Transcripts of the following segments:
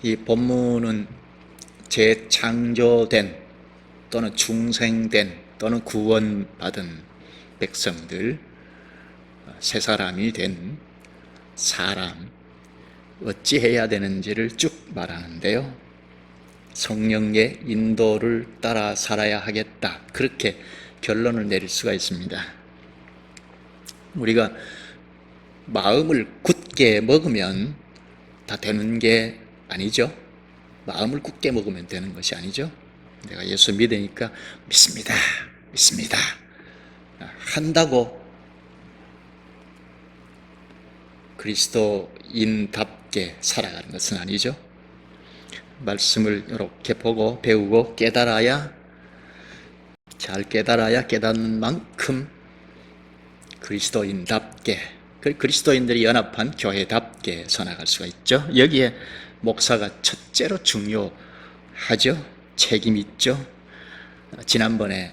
이 본문은 재창조된 또는 중생된 또는 구원받은 백성들, 새 사람이 된 사람 어찌해야 되는지를 쭉 말하는데요. 성령의 인도를 따라 살아야 하겠다, 그렇게 결론을 내릴 수가 있습니다. 우리가 마음을 굳게 먹으면 다 되는 게 아니죠. 마음을 굳게 먹으면 되는 것이 아니죠. 내가 예수 믿으니까 믿습니다, 믿습니다 한다고 그리스도인답게 살아가는 것은 아니죠. 말씀을 이렇게 보고 배우고 깨달아야, 잘 깨달아야 깨닫는 만큼 그리스도인답게, 그리스도인들이 연합한 교회답게 살아갈 수가 있죠. 여기에 목사가 첫째로 중요하죠. 책임 있죠. 지난번에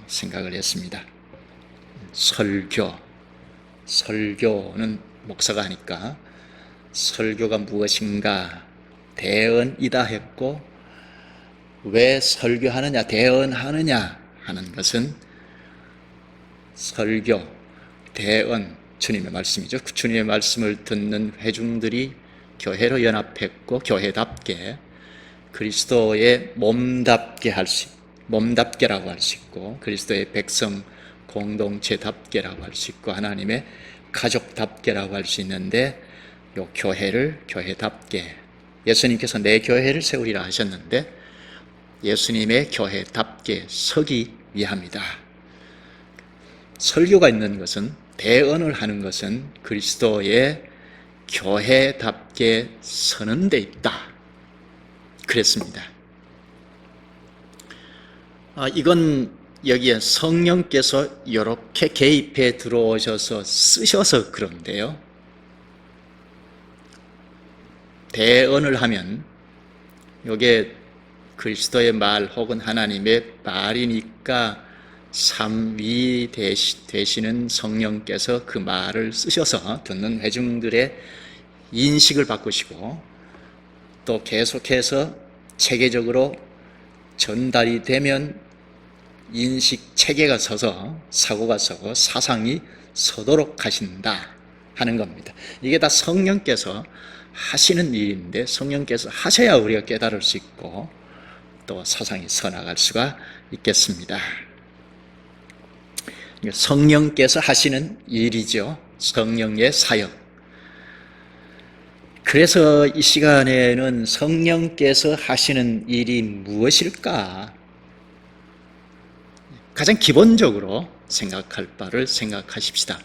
생각을 했습니다. 설교는 목사가 하니까 설교가 무엇인가 대언이다 했고, 왜 설교하느냐 대언하느냐 하는 것은 설교, 대언, 주님의 말씀이죠. 주님의 말씀을 듣는 회중들이 교회로 연합했고 교회답게 그리스도의 몸답게라고 할 수 있고, 그리스도의 백성 공동체답게라고 할 수 있고, 하나님의 가족답게라고 할 수 있는데, 요 교회를 교회답게, 예수님께서 내 교회를 세우리라 하셨는데 예수님의 교회답게 서기 위함이다. 설교가 있는 것은, 대언을 하는 것은 그리스도의 교회답게 서는 데 있다, 그랬습니다. 이건 여기에 성령께서 이렇게 개입해 들어오셔서 쓰셔서 그런데요. 대언을 하면 이게 그리스도의 말 혹은 하나님의 말이니까 삼위 되시는 성령께서 그 말을 쓰셔서 듣는 회중들의 인식을 바꾸시고, 또 계속해서 체계적으로 전달이 되면 인식 체계가 서서 사고가 서고 사상이 서도록 하신다 하는 겁니다. 이게 다 성령께서 하시는 일인데, 성령께서 하셔야 우리가 깨달을 수 있고 또 사상이 서나갈 수가 있겠습니다. 성령께서 하시는 일이죠. 성령의 사역. 그래서 이 시간에는 성령께서 하시는 일이 무엇일까? 가장 기본적으로 생각할 바를 생각하십시다.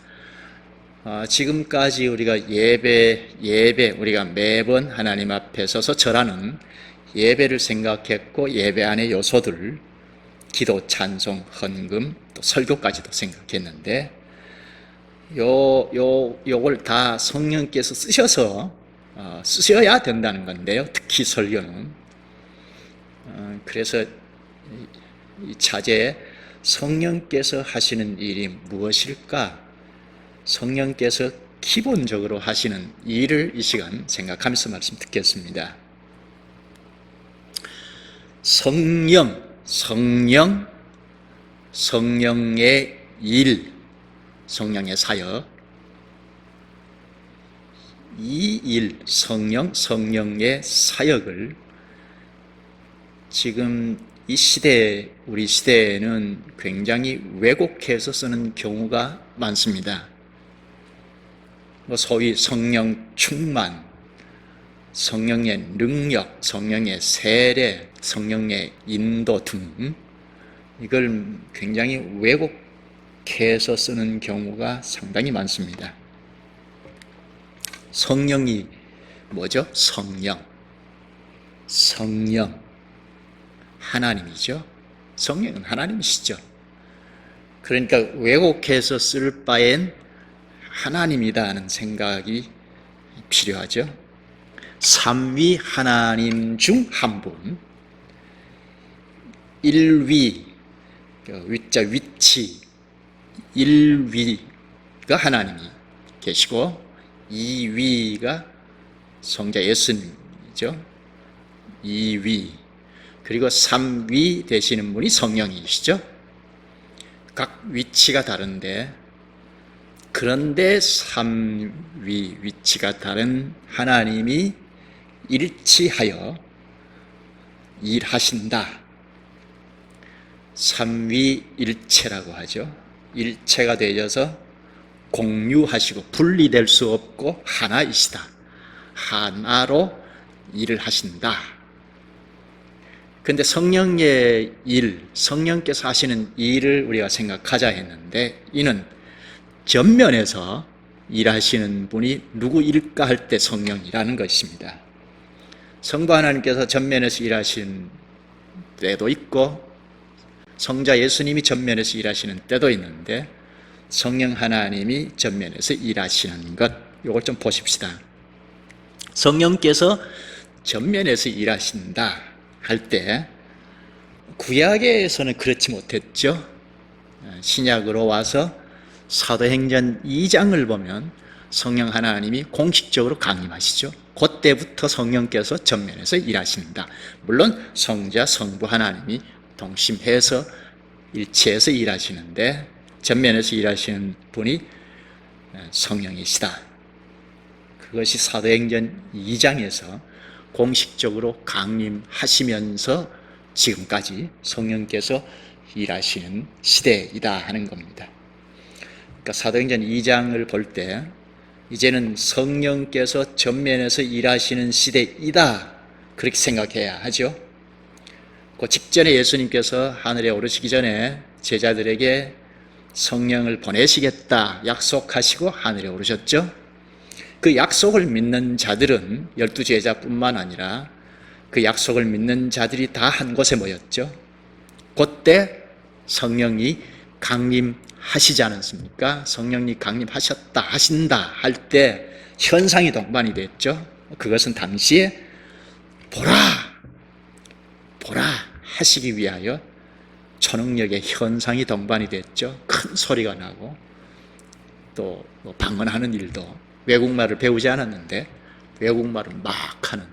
지금까지 우리가 예배, 우리가 매번 하나님 앞에 서서 절하는 예배를 생각했고, 예배 안의 요소들, 기도, 찬송, 헌금, 또 설교까지도 생각했는데, 요걸 다 성령께서 쓰셔야 된다는 건데요. 특히 설교는. 그래서 이 차제에 성령께서 하시는 일이 무엇일까? 성령께서 기본적으로 하시는 일을 이 시간 생각하면서 말씀 듣겠습니다. 성령의 일, 성령의 사역, 이 일, 성령의 사역을 지금 이 시대, 우리 시대에는 굉장히 왜곡해서 쓰는 경우가 많습니다. 소위 성령 충만, 성령의 능력, 성령의 세례, 성령의 인도 등, 이걸 굉장히 왜곡해서 쓰는 경우가 상당히 많습니다. 성령이 뭐죠? 성령 하나님이죠. 성령은 하나님이시죠. 그러니까 왜곡해서 쓸 바엔 하나님이다 하는 생각이 필요하죠. 삼위 하나님 중 한 분, 일위, 위자 위치, 일위가 하나님이 계시고 2위가 성자 예수님이죠. 2위, 그리고 3위 되시는 분이 성령이시죠. 각 위치가 다른데, 그런데 3위 위치가 다른 하나님이 일치하여 일하신다. 3위 일체라고 하죠. 일체가 되어서 공유하시고 분리될 수 없고 하나이시다. 하나로 일을 하신다. 근데 성령의 일, 성령께서 하시는 일을 우리가 생각하자 했는데, 이는 전면에서 일하시는 분이 누구일까 할 때 성령이라는 것입니다. 성부 하나님께서 전면에서 일하시는 때도 있고, 성자 예수님이 전면에서 일하시는 때도 있는데, 성령 하나님이 전면에서 일하시는 것, 이걸 좀 보십시다. 성령께서 전면에서 일하신다 할 때, 구약에서는 그렇지 못했죠. 신약으로 와서 사도행전 2장을 보면 성령 하나님이 공식적으로 강림하시죠. 그때부터 성령께서 전면에서 일하신다. 물론 성자, 성부 하나님이 동심해서 일치해서 일하시는데, 전면에서 일하시는 분이 성령이시다. 그것이 사도행전 2장에서 공식적으로 강림하시면서 지금까지 성령께서 일하시는 시대이다 하는 겁니다. 그러니까 사도행전 2장을 볼 때 이제는 성령께서 전면에서 일하시는 시대이다, 그렇게 생각해야 하죠. 그 직전에 예수님께서 하늘에 오르시기 전에 제자들에게 성령을 보내시겠다 약속하시고 하늘에 오르셨죠. 그 약속을 믿는 자들은 12제자뿐만 아니라 그 약속을 믿는 자들이 다 한 곳에 모였죠. 그때 성령이 강림하시지 않았습니까? 성령이 강림하셨다, 하신다 할 때 현상이 동반이 됐죠. 그것은 당시에 보라 하시기 위하여 초능력의 현상이 동반이 됐죠. 큰 소리가 나고, 또 방언하는 일도, 외국말을 배우지 않았는데 외국말을 막 하는,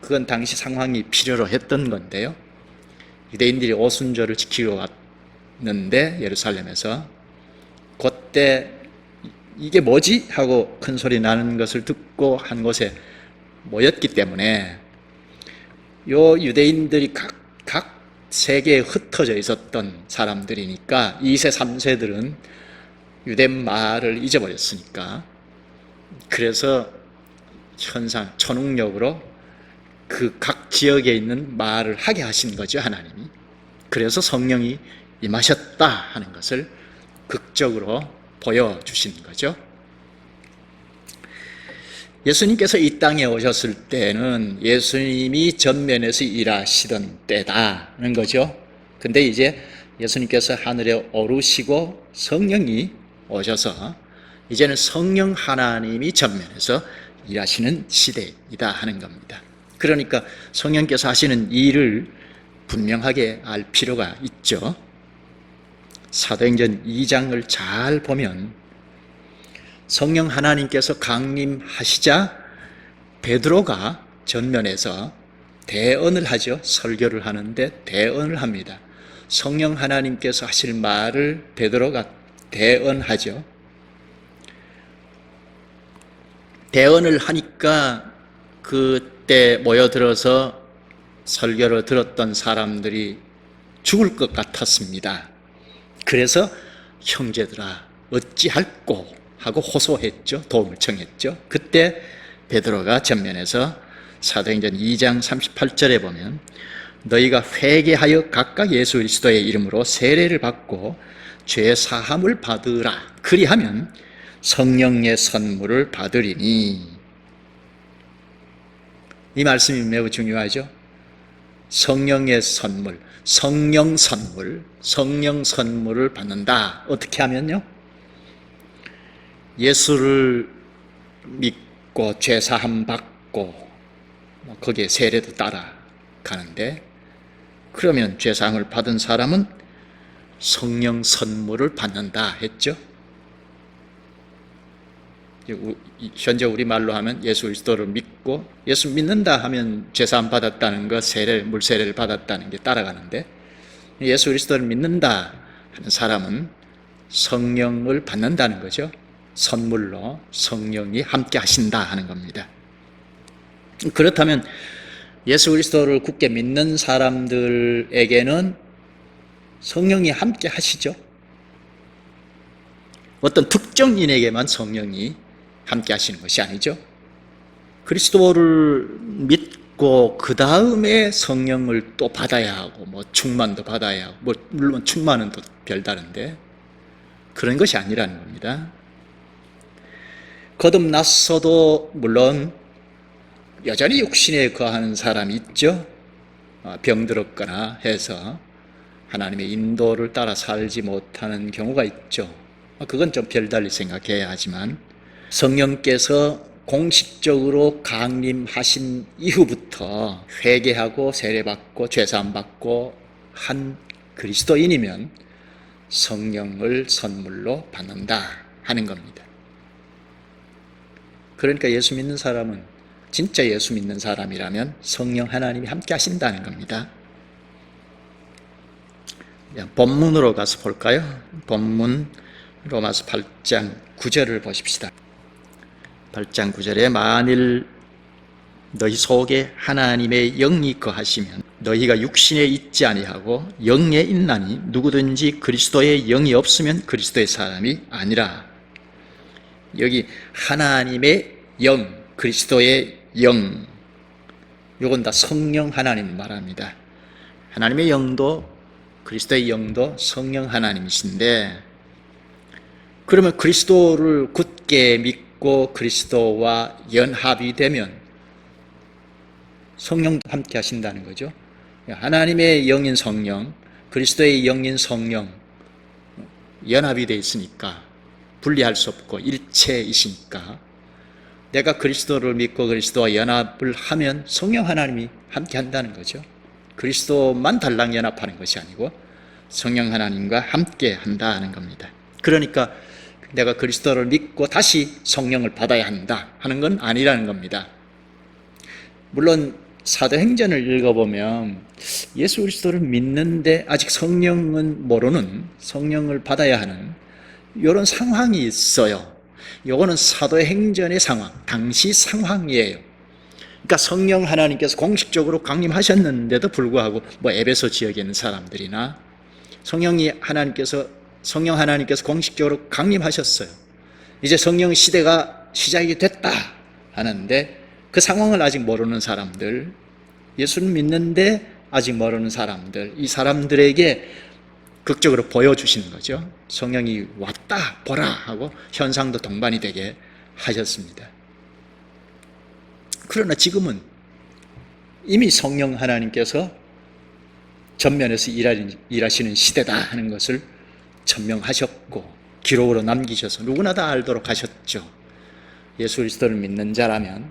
그건 당시 상황이 필요로 했던 건데요. 유대인들이 오순절을 지키러 왔는데 예루살렘에서, 그때 이게 뭐지? 하고 큰 소리 나는 것을 듣고 한 곳에 모였기 때문에, 요 유대인들이 각 세계에 흩어져 있었던 사람들이니까 2세, 3세들은 유대 말을 잊어버렸으니까, 그래서 현상, 초능력으로 그 각 지역에 있는 말을 하게 하신 거죠, 하나님이. 그래서 성령이 임하셨다 하는 것을 극적으로 보여주신 거죠. 예수님께서 이 땅에 오셨을 때는 예수님이 전면에서 일하시던 때다는 거죠. 근데 이제 예수님께서 하늘에 오르시고 성령이 오셔서 이제는 성령 하나님이 전면에서 일하시는 시대이다 하는 겁니다. 그러니까 성령께서 하시는 일을 분명하게 알 필요가 있죠. 사도행전 2장을 잘 보면 성령 하나님께서 강림하시자 베드로가 전면에서 대언을 하죠. 설교를 하는데 대언을 합니다. 성령 하나님께서 하실 말을 베드로가 대언하죠. 대언을 하니까 그때 모여들어서 설교를 들었던 사람들이 죽을 것 같았습니다. 그래서 형제들아 어찌할꼬 하고 호소했죠. 도움을 청했죠. 그때 베드로가 전면에서 사도행전 2장 38절에 보면 너희가 회개하여 각각 예수 그리스도의 이름으로 세례를 받고 죄 사함을 받으라. 그리하면 성령의 선물을 받으리니. 이 말씀이 매우 중요하죠. 성령의 선물, 성령 선물을 받는다. 어떻게 하면요? 예수를 믿고 죄 사함 받고 거기에 세례도 따라가는데, 그러면 죄 사함을 받은 사람은 성령 선물을 받는다 했죠. 현재 우리말로 하면 예수 그리스도를 믿고, 예수 믿는다 하면 죄사함 받았다는 거, 물세례를 받았다는 게 따라가는데, 예수 그리스도를 믿는다 하는 사람은 성령을 받는다는 거죠. 선물로 성령이 함께 하신다 하는 겁니다. 그렇다면 예수 그리스도를 굳게 믿는 사람들에게는 성령이 함께 하시죠. 어떤 특정인에게만 성령이 함께 하시는 것이 아니죠. 그리스도를 믿고 그 다음에 성령을 또 받아야 하고, 충만도 받아야 하고, 물론 충만은 또 별다른데, 그런 것이 아니라는 겁니다. 거듭났어도 물론 여전히 육신에 거하는 사람이 있죠. 병들었거나 해서 하나님의 인도를 따라 살지 못하는 경우가 있죠. 그건 좀 별달리 생각해야 하지만, 성령께서 공식적으로 강림하신 이후부터 회개하고 세례받고 죄사함받고 한 그리스도인이면 성령을 선물로 받는다 하는 겁니다. 그러니까 예수 믿는 사람은, 진짜 예수 믿는 사람이라면 성령 하나님이 함께 하신다는 겁니다. 본문으로 가서 볼까요? 본문 로마서 8장 9절을 보십시다. 8장 9절에 만일 너희 속에 하나님의 영이 거하시면 너희가 육신에 있지 아니하고 영에 있나니 누구든지 그리스도의 영이 없으면 그리스도의 사람이 아니라. 여기 하나님의 영, 그리스도의 영, 요건 다 성령 하나님을 말합니다. 하나님의 영도 그리스도의 영도 성령 하나님이신데, 그러면 그리스도를 굳게 믿고 그리스도와 연합이 되면 성령도 함께 하신다는 거죠. 하나님의 영인 성령, 그리스도의 영인 성령, 연합이 되어 있으니까 분리할 수 없고 일체이시니까, 내가 그리스도를 믿고 그리스도와 연합을 하면 성령 하나님이 함께 한다는 거죠. 그리스도만 달랑 연합하는 것이 아니고 성령 하나님과 함께 한다는 겁니다. 그러니까 내가 그리스도를 믿고 다시 성령을 받아야 한다 하는 건 아니라는 겁니다. 물론 사도행전을 읽어보면 예수 그리스도를 믿는데 아직 성령은 모르는, 성령을 받아야 하는 이런 상황이 있어요. 이거는 사도행전의 상황, 당시 상황이에요. 그러니까 성령 하나님께서 공식적으로 강림하셨는데도 불구하고 에베소 지역에 있는 사람들이나 성령 하나님께서 공식적으로 강림하셨어요. 이제 성령 시대가 시작이 됐다 하는데 그 상황을 아직 모르는 사람들, 예수를 믿는데 아직 모르는 사람들, 이 사람들에게 극적으로 보여주시는 거죠. 성령이 왔다 보라 하고 현상도 동반이 되게 하셨습니다. 그러나 지금은 이미 성령 하나님께서 전면에서 일하시는 시대다 하는 것을 천명하셨고 기록으로 남기셔서 누구나 다 알도록 하셨죠. 예수 그리스도를 믿는 자라면,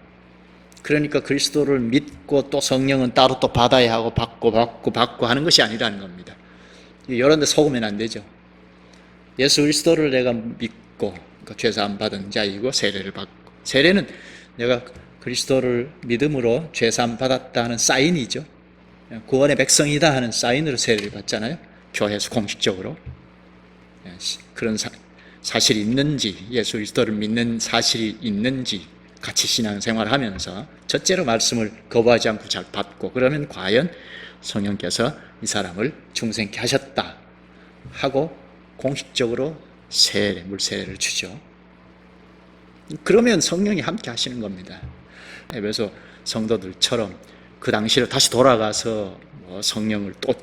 그러니까 그리스도를 믿고 또 성령은 따로 또 받아야 하고 받고 하는 것이 아니라는 겁니다. 이런 데 속으면 안 되죠. 예수 그리스도를 내가 믿고 죄사함 받은 자이고 세례를 받고, 세례는 내가 그리스도를 믿음으로 죄사함 받았다는 사인이죠. 구원의 백성이다 하는 사인으로 세례를 받잖아요. 교회에서 공식적으로. 그런 사실이 있는지, 예수 그리스도를 믿는 사실이 있는지 같이 신앙생활을 하면서 첫째로 말씀을 거부하지 않고 잘 받고, 그러면 과연 성령께서 이 사람을 중생케 하셨다 하고 공식적으로 물세례를 주죠. 그러면 성령이 함께 하시는 겁니다. 그래서 성도들처럼 그 당시로 다시 돌아가서 성령을 또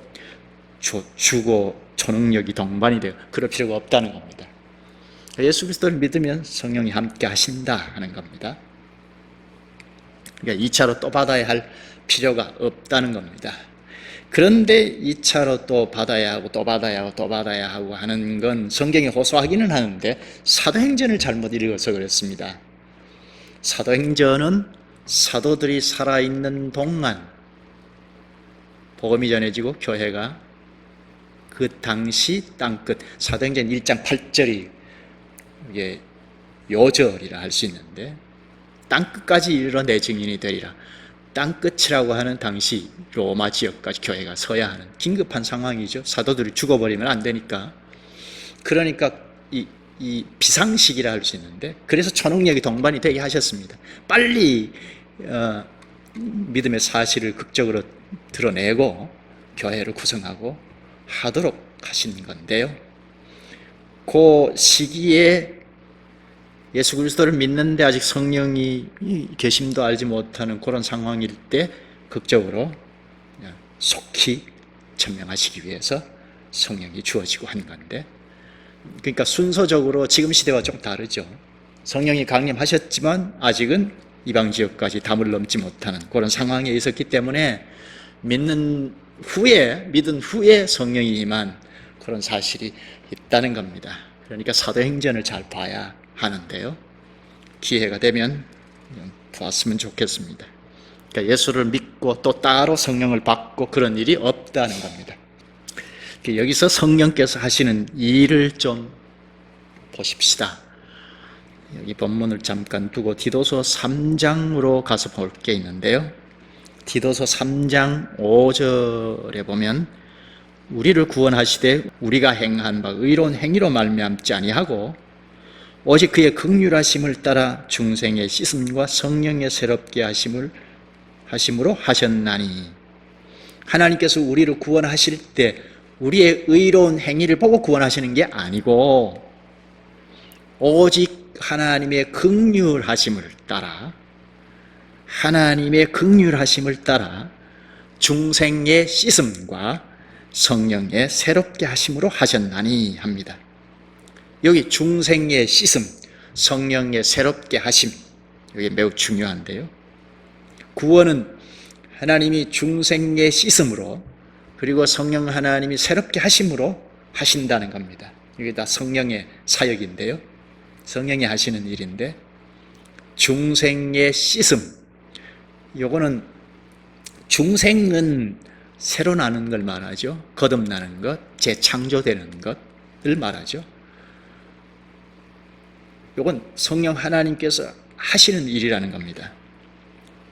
주고 초능력이 동반이 되고 그럴 필요가 없다는 겁니다. 예수 그리스도를 믿으면 성령이 함께 하신다 하는 겁니다. 그러니까 2차로 또 받아야 할 필요가 없다는 겁니다. 그런데 2차로 또 받아야 하고 또 받아야 하고 또 받아야 하고 하는 건 성경에 호소하기는 하는데 사도행전을 잘못 읽어서 그렇습니다. 사도행전은 사도들이 살아있는 동안 복음이 전해지고 교회가 그 당시 땅끝, 사도행전 1장 8절이 요절이라 할 수 있는데, 땅끝까지 이르러 내 증인이 되리라. 땅끝이라고 하는 당시 로마 지역까지 교회가 서야 하는 긴급한 상황이죠. 사도들이 죽어버리면 안 되니까. 그러니까 이 비상식이라 할 수 있는데, 그래서 초능력이 동반이 되게 하셨습니다. 빨리 믿음의 사실을 극적으로 드러내고 교회를 구성하고 하도록 하신 건데요. 그 시기에 예수 그리스도를 믿는데 아직 성령이 계심도 알지 못하는 그런 상황일 때 극적으로 속히 천명하시기 위해서 성령이 주어지고 한 건데, 그러니까 순서적으로 지금 시대와 좀 다르죠. 성령이 강림하셨지만 아직은 이방 지역까지 담을 넘지 못하는 그런 상황에 있었기 때문에 믿은 후에 성령이 임한 그런 사실이 있다는 겁니다. 그러니까 사도행전을 잘 봐야 하는데요. 기회가 되면 보았으면 좋겠습니다. 그러니까 예수를 믿고 또 따로 성령을 받고 그런 일이 없다는 겁니다. 여기서 성령께서 하시는 일을 좀 보십시다. 여기 본문을 잠깐 두고 디도서 3장으로 가서 볼 게 있는데요. 디도서 3장 5절에 보면 우리를 구원하시되 우리가 행한 바 의로운 행위로 말미암지 아니하고 오직 그의 긍휼하심을 따라 중생의 씻음과 성령의 새롭게 하심으로 하셨나니. 하나님께서 우리를 구원하실 때 우리의 의로운 행위를 보고 구원하시는 게 아니고 오직 하나님의 긍휼하심을 따라 중생의 씻음과 성령의 새롭게 하심으로 하셨나니 합니다. 여기 중생의 씻음, 성령의 새롭게 하심, 이게 매우 중요한데요. 구원은 하나님이 중생의 씻음으로 그리고 성령 하나님이 새롭게 하심으로 하신다는 겁니다. 이게 다 성령의 사역인데요. 성령이 하시는 일인데, 중생의 씻음, 요거는 중생은 새로 나는 걸 말하죠. 거듭나는 것, 재창조되는 것을 말하죠. 요건 성령 하나님께서 하시는 일이라는 겁니다.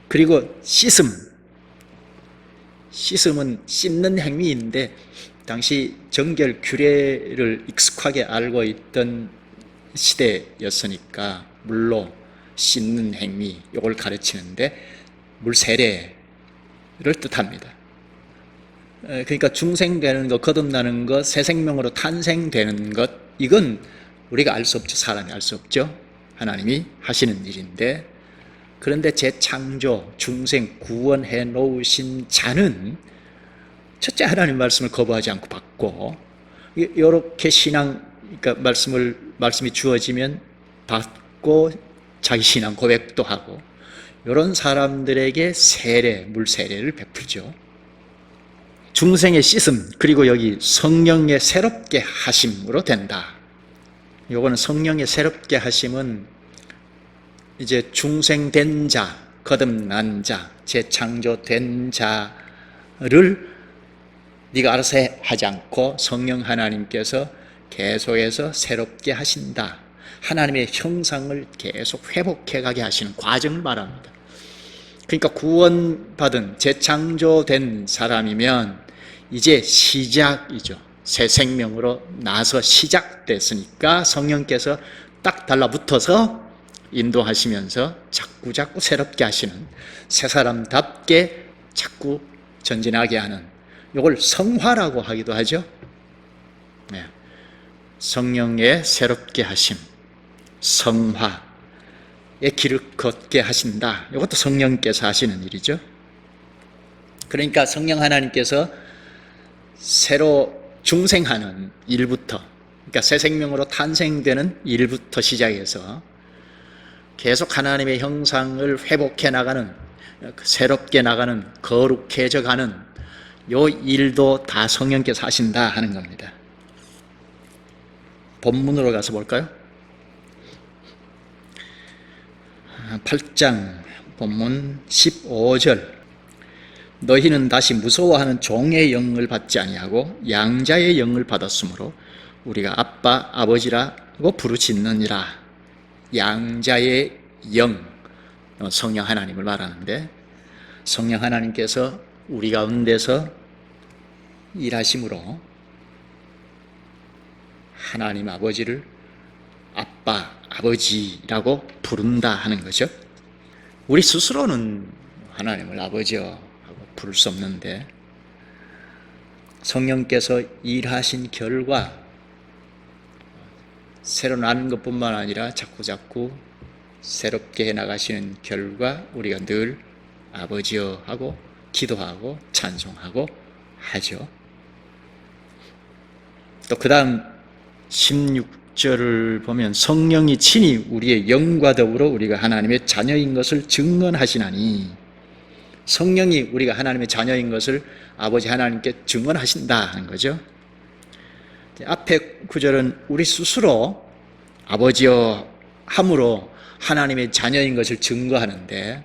그리고 씻음은 씻는 행위인데, 당시 정결 규례를 익숙하게 알고 있던 시대였으니까 물로 씻는 행위, 이걸 가르치는데 물 세례를 뜻합니다. 그러니까 중생되는 것, 거듭나는 것, 새 생명으로 탄생되는 것, 이건 우리가 알 수 없죠. 사람이 알 수 없죠. 하나님이 하시는 일인데, 그런데 재창조, 중생 구원해 놓으신 자는 첫째 하나님 말씀을 거부하지 않고 받고, 이렇게 그러니까 말씀이 주어지면 받고 자기 신앙 고백도 하고, 이런 사람들에게 물 세례를 베풀죠. 중생의 씻음, 그리고 여기 성령의 새롭게 하심으로 된다. 요거는 성령의 새롭게 하심은 이제 중생된 자, 거듭난 자, 재창조된 자를 네가 알아서 하지 않고 성령 하나님께서 계속해서 새롭게 하신다. 하나님의 형상을 계속 회복해 가게 하시는 과정을 말합니다. 그러니까 구원받은 재창조된 사람이면 이제 시작이죠. 새 생명으로 나서 시작됐으니까 성령께서 딱 달라붙어서 인도하시면서 자꾸 새롭게 하시는, 새 사람답게 자꾸 전진하게 하는, 이걸 성화라고 하기도 하죠. 네. 성령의 새롭게 하심, 성화의 길을 걷게 하신다. 이것도 성령께서 하시는 일이죠. 그러니까 성령 하나님께서 새로 중생하는 일부터, 그러니까 새 생명으로 탄생되는 일부터 시작해서 계속 하나님의 형상을 회복해 나가는, 새롭게 나가는, 거룩해져 가는 요 일도 다 성령께서 하신다 하는 겁니다. 본문으로 가서 볼까요? 8장 본문 15절. 너희는 다시 무서워하는 종의 영을 받지 아니하고 양자의 영을 받았으므로 우리가 아빠, 아버지라고 부르짖느니라. 양자의 영, 성령 하나님을 말하는데, 성령 하나님께서 우리 가운데서 일하심으로 하나님 아버지를 아빠, 아버지라고 부른다 하는 거죠. 우리 스스로는 하나님을 아버지여 하고 부를 수 없는데, 성령께서 일하신 결과 새로 나는 것뿐만 아니라 자꾸자꾸 새롭게 해나가시는 결과 우리가 늘 아버지여 하고 기도하고 찬송하고 하죠. 또 그 다음 16절을 보면 성령이 친히 우리의 영과 더불어 우리가 하나님의 자녀인 것을 증언하시나니, 성령이 우리가 하나님의 자녀인 것을 아버지 하나님께 증언하신다 하는 거죠. 앞에 구절은 우리 스스로 아버지여 함으로 하나님의 자녀인 것을 증거하는데,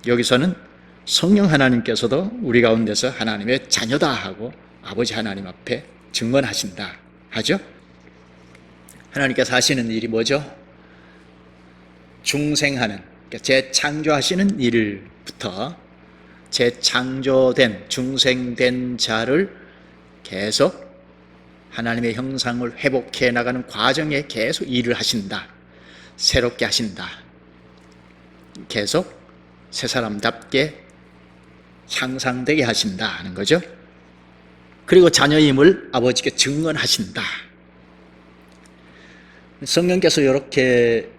여기서는 성령 하나님께서도 우리 가운데서 하나님의 자녀다 하고 아버지 하나님 앞에 증언하신다 하죠. 하나님께서 하시는 일이 뭐죠? 중생하는, 그러니까 재창조하시는 일부터 재창조된, 중생된 자를 계속 하나님의 형상을 회복해 나가는 과정에 계속 일을 하신다. 새롭게 하신다. 계속 새 사람답게 향상되게 하신다 하는 거죠. 그리고 자녀임을 아버지께 증언하신다. 성령께서 이렇게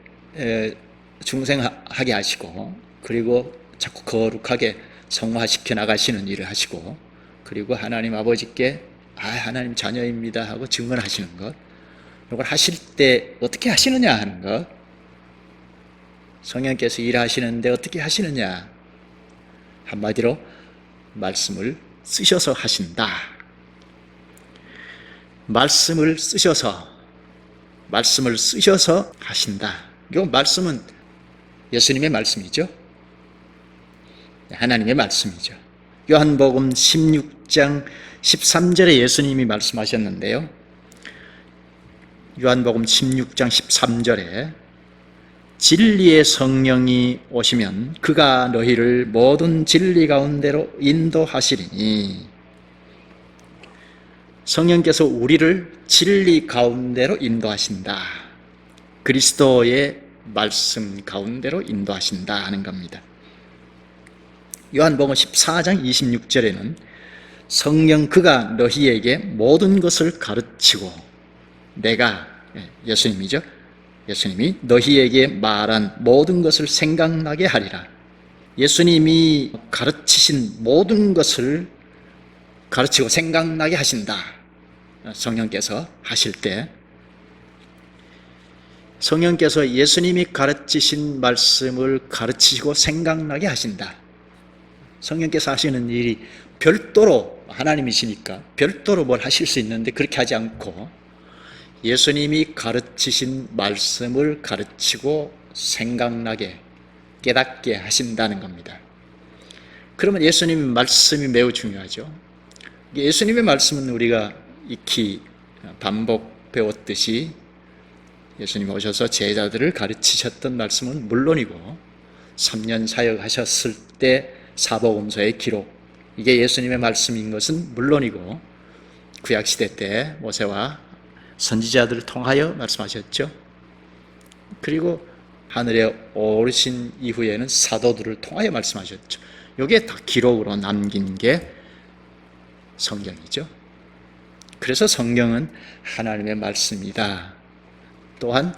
중생하게 하시고, 그리고 자꾸 거룩하게 성화시켜 나가시는 일을 하시고, 그리고 하나님 아버지께 하나님 자녀입니다 하고 증언하시는 것, 이걸 하실 때 어떻게 하시느냐 하는 것, 성령께서 일하시는데 어떻게 하시느냐, 한마디로 말씀을 쓰셔서 하신다. 말씀을 쓰셔서 하신다. 이 말씀은 예수님의 말씀이죠. 하나님의 말씀이죠. 요한복음 16장 13절에 예수님이 말씀하셨는데요. 요한복음 16장 13절에 진리의 성령이 오시면 그가 너희를 모든 진리 가운데로 인도하시리니, 성령께서 우리를 진리 가운데로 인도하신다. 그리스도의 말씀 가운데로 인도하신다 하는 겁니다. 요한복음 14장 26절에는 성령 그가 너희에게 모든 것을 가르치고, 내가, 예수님이죠. 예수님이 너희에게 말한 모든 것을 생각나게 하리라. 예수님이 가르치신 모든 것을 가르치고 생각나게 하신다. 성령께서 하실 때, 성령께서 예수님이 가르치신 말씀을 가르치시고 생각나게 하신다. 성령께서 하시는 일이 별도로, 하나님이시니까 별도로 뭘 하실 수 있는데 그렇게 하지 않고 예수님이 가르치신 말씀을 가르치고 생각나게, 깨닫게 하신다는 겁니다. 그러면 예수님의 말씀이 매우 중요하죠. 예수님의 말씀은 우리가 익히 반복 배웠듯이 예수님 오셔서 제자들을 가르치셨던 말씀은 물론이고, 3년 사역하셨을 때 사복음서의 기록, 이게 예수님의 말씀인 것은 물론이고, 구약시대 때 모세와 선지자들을 통하여 말씀하셨죠. 그리고 하늘에 오르신 이후에는 사도들을 통하여 말씀하셨죠. 이게 다 기록으로 남긴 게 성경이죠. 그래서 성경은 하나님의 말씀이다, 또한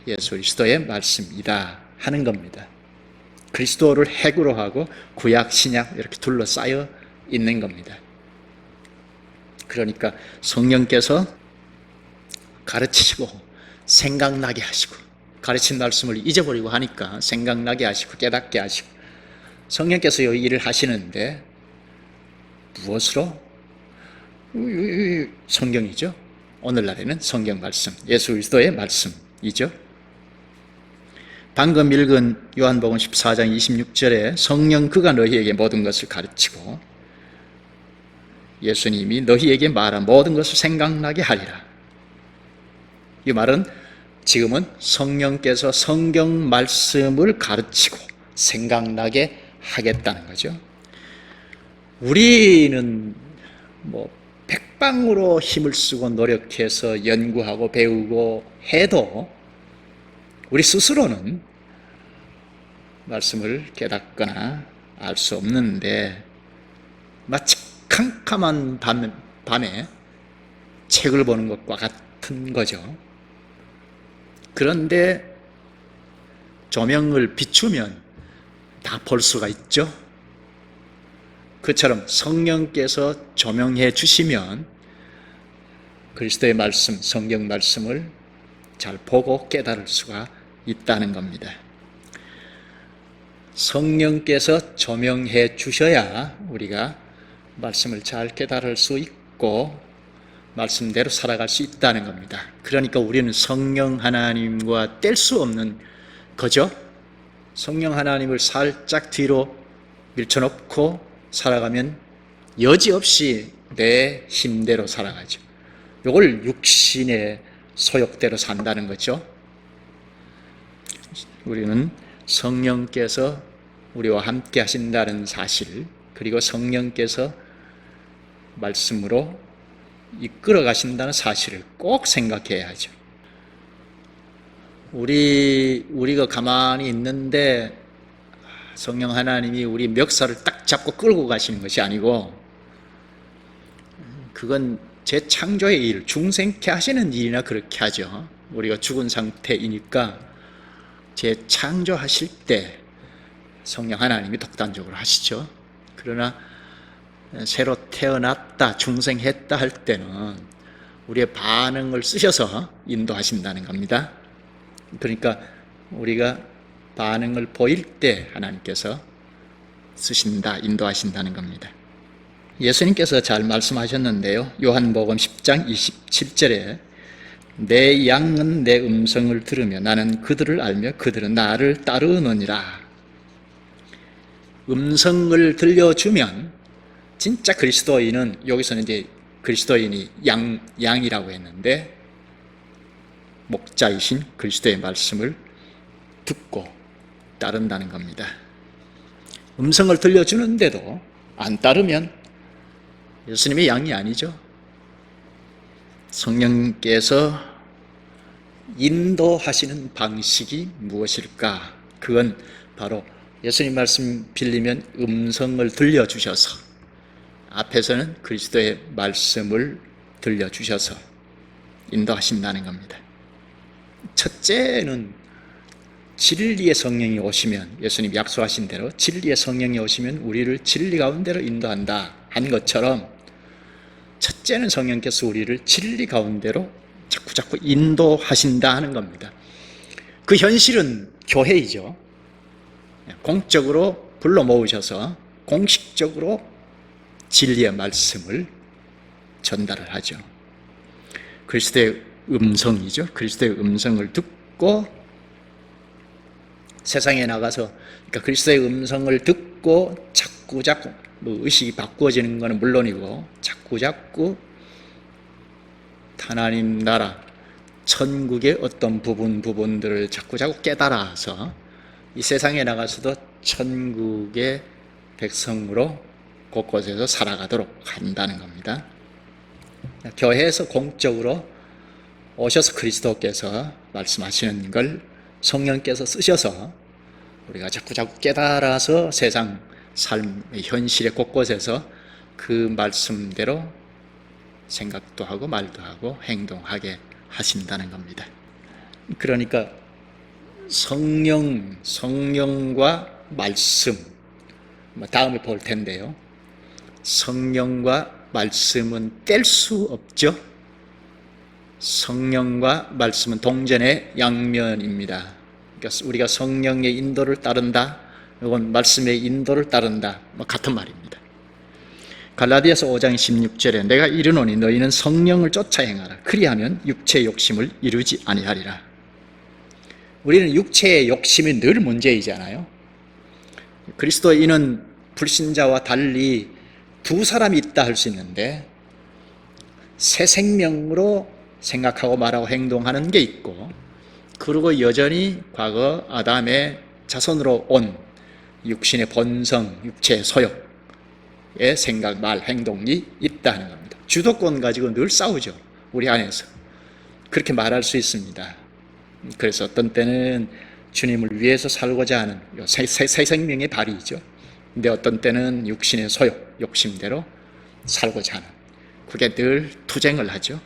예수 그리스도의 말씀이다 하는 겁니다. 그리스도를 핵으로 하고 구약 신약 이렇게 둘러싸여 있는 겁니다. 그러니까 성령께서 가르치시고 생각나게 하시고, 가르친 말씀을 잊어버리고 하니까 생각나게 하시고 깨닫게 하시고, 성령께서 이 일을 하시는데 무엇으로? 성경이죠. 오늘날에는 성경 말씀, 예수 그리스도의 말씀이죠. 방금 읽은 요한복음 14장 26절에 성령 그가 너희에게 모든 것을 가르치고 예수님이 너희에게 말한 모든 것을 생각나게 하리라. 이 말은 지금은 성령께서 성경 말씀을 가르치고 생각나게 하겠다는 거죠. 우리는 백방으로 힘을 쓰고 노력해서 연구하고 배우고 해도 우리 스스로는 말씀을 깨닫거나 알 수 없는데, 마치 캄캄한 밤에 책을 보는 것과 같은 거죠. 그런데 조명을 비추면 다 볼 수가 있죠. 그처럼 성령께서 조명해 주시면 그리스도의 말씀, 성경 말씀을 잘 보고 깨달을 수가 있다는 겁니다. 성령께서 조명해 주셔야 우리가 말씀을 잘 깨달을 수 있고 말씀대로 살아갈 수 있다는 겁니다. 그러니까 우리는 성령 하나님과 뗄 수 없는 거죠. 성령 하나님을 살짝 뒤로 밀쳐놓고 살아가면 여지없이 내 힘대로 살아가죠. 이걸 육신의 소욕대로 산다는 거죠. 우리는 성령께서 우리와 함께 하신다는 사실, 그리고 성령께서 말씀으로 이끌어 가신다는 사실을 꼭 생각해야 하죠. 우리가 가만히 있는데 성령 하나님이 우리 멱살을 딱 잡고 끌고 가시는 것이 아니고, 그건 재창조의 일, 중생케 하시는 일이나 그렇게 하죠. 우리가 죽은 상태이니까 재창조하실 때 성령 하나님이 독단적으로 하시죠. 그러나 새로 태어났다, 중생했다 할 때는 우리의 반응을 쓰셔서 인도하신다는 겁니다. 그러니까 우리가 반응을 보일 때 하나님께서 쓰신다, 인도하신다는 겁니다. 예수님께서 잘 말씀하셨는데요. 요한복음 10장 27절에 내 양은 내 음성을 들으며 나는 그들을 알며 그들은 나를 따르느니라. 음성을 들려주면 진짜 그리스도인은, 여기서는 이제 그리스도인이 양이라고 했는데 목자이신 그리스도의 말씀을 듣고 따른다는 겁니다. 음성을 들려주는데도 안 따르면 예수님의 양이 아니죠. 성령께서 인도하시는 방식이 무엇일까? 그건 바로 예수님 말씀 빌리면 음성을 들려주셔서, 앞에서는 그리스도의 말씀을 들려주셔서 인도하신다는 겁니다. 첫째는 진리의 성령이 오시면, 예수님 약속하신 대로 진리의 성령이 오시면 우리를 진리 가운데로 인도한다 한 것처럼, 첫째는 성령께서 우리를 진리 가운데로 자꾸 인도하신다 하는 겁니다. 그 현실은 교회이죠. 공적으로 불러 모으셔서 공식적으로 진리의 말씀을 전달을 하죠. 그리스도의 음성이죠. 그리스도의 음성을 듣고 세상에 나가서, 그러니까 그리스도의 음성을 듣고 자꾸 의식이 바꾸어지는 것은 물론이고 자꾸 하나님 나라, 천국의 어떤 부분들을 자꾸 깨달아서 이 세상에 나가서도 천국의 백성으로 곳곳에서 살아가도록 한다는 겁니다. 교회에서 공적으로 오셔서 그리스도께서 말씀하시는 걸 성령께서 쓰셔서 우리가 자꾸 깨달아서 세상 삶의 현실의 곳곳에서 그 말씀대로 생각도 하고 말도 하고 행동하게 하신다는 겁니다. 그러니까 성령과 말씀, 다음에 볼 텐데요. 성령과 말씀은 뗄 수 없죠. 성령과 말씀은 동전의 양면입니다. 그러니까 우리가 성령의 인도를 따른다, 이건 말씀의 인도를 따른다, 같은 말입니다. 갈라디아서 5장 16절에 내가 이르노니 너희는 성령을 쫓아 행하라. 그리하면 육체의 욕심을 이루지 아니하리라. 우리는 육체의 욕심이 늘 문제이잖아요. 그리스도인은 불신자와 달리 두 사람이 있다 할 수 있는데, 새 생명으로 생각하고 말하고 행동하는 게 있고, 그리고 여전히 과거 아담의 자손으로 온 육신의 본성, 육체의 소욕의 생각, 말, 행동이 있다는 겁니다. 주도권 가지고 늘 싸우죠. 우리 안에서. 그렇게 말할 수 있습니다. 그래서 어떤 때는 주님을 위해서 살고자 하는 새 생명의 발휘죠. 근데 어떤 때는 육신의 소욕, 욕심대로 살고자 하는, 그게 늘 투쟁을 하죠.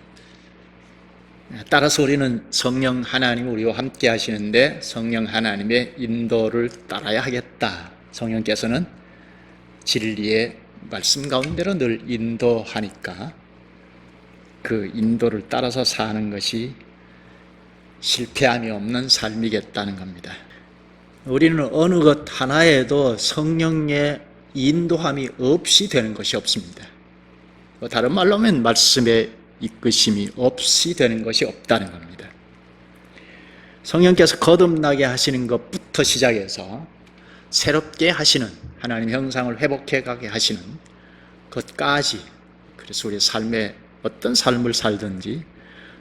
따라서 우리는 성령 하나님 우리와 함께 하시는데 성령 하나님의 인도를 따라야 하겠다. 성령께서는 진리의 말씀 가운데로 늘 인도하니까 그 인도를 따라서 사는 것이 실패함이 없는 삶이겠다는 겁니다. 우리는 어느 것 하나에도 성령의 인도함이 없이 되는 것이 없습니다. 다른 말로 하면 말씀의 이끄심이 없이 되는 것이 없다는 겁니다. 성령께서 거듭나게 하시는 것부터 시작해서 새롭게 하시는, 하나님 형상을 회복해 가게 하시는 것까지, 그래서 우리 삶에 어떤 삶을 살든지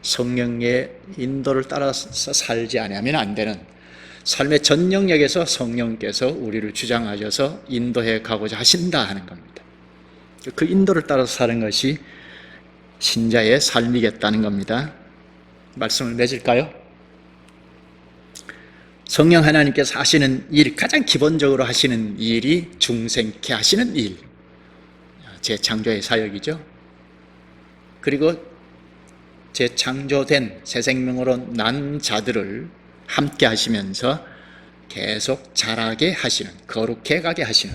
성령의 인도를 따라서 살지 않으면 안 되는, 삶의 전 영역에서 성령께서 우리를 주장하셔서 인도해 가고자 하신다 하는 겁니다. 그 인도를 따라서 사는 것이 신자의 삶이겠다는 겁니다. 말씀을 맺을까요? 성령 하나님께서 하시는 일, 가장 기본적으로 하시는 일이 중생케 하시는 일, 재창조의 사역이죠. 그리고 재창조된 새 생명으로 난 자들을 함께 하시면서 계속 자라게 하시는, 거룩해 가게 하시는,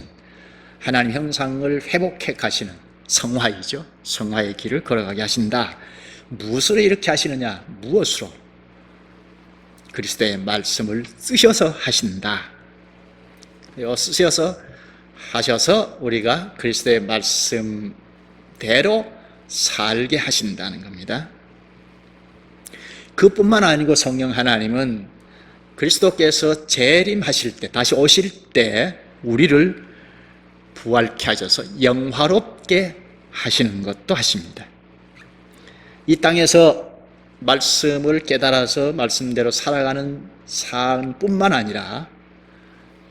하나님 형상을 회복해 가시는 성화이죠. 성화의 길을 걸어가게 하신다. 무엇으로 이렇게 하시느냐? 무엇으로? 그리스도의 말씀을 쓰셔서 하신다. 쓰셔서 하셔서 우리가 그리스도의 말씀대로 살게 하신다는 겁니다. 그뿐만 아니고 성령 하나님은 그리스도께서 재림하실 때, 다시 오실 때 우리를 부활케 하셔서 영화롭게 하시는 것도 하십니다. 이 땅에서 말씀을 깨달아서 말씀대로 살아가는 삶뿐만 아니라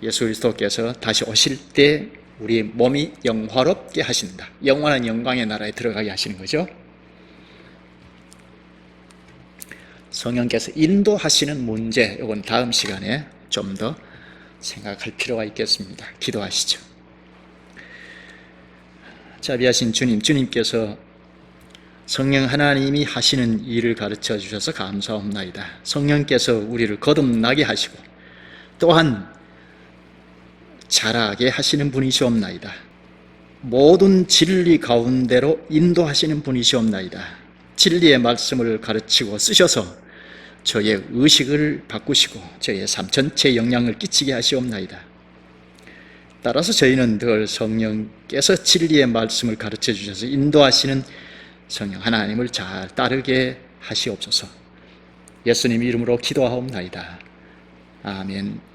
예수 그리스도께서 다시 오실 때 우리 몸이 영화롭게 하신다. 영원한 영광의 나라에 들어가게 하시는 거죠. 성령께서 인도하시는 문제, 이건 다음 시간에 좀 더 생각할 필요가 있겠습니다. 기도하시죠. 자비하신 주님, 주님께서 성령 하나님이 하시는 일을 가르쳐 주셔서 감사합니다. 성령께서 우리를 거듭나게 하시고 또한 자라게 하시는 분이시옵나이다. 모든 진리 가운데로 인도하시는 분이시옵나이다. 진리의 말씀을 가르치고 쓰셔서 저의 의식을 바꾸시고 저의 삶 전체에 영향을 끼치게 하시옵나이다. 따라서 저희는 늘 성령께서 진리의 말씀을 가르쳐 주셔서 인도하시는 성령 하나님을 잘 따르게 하시옵소서. 예수님 이름으로 기도하옵나이다. 아멘.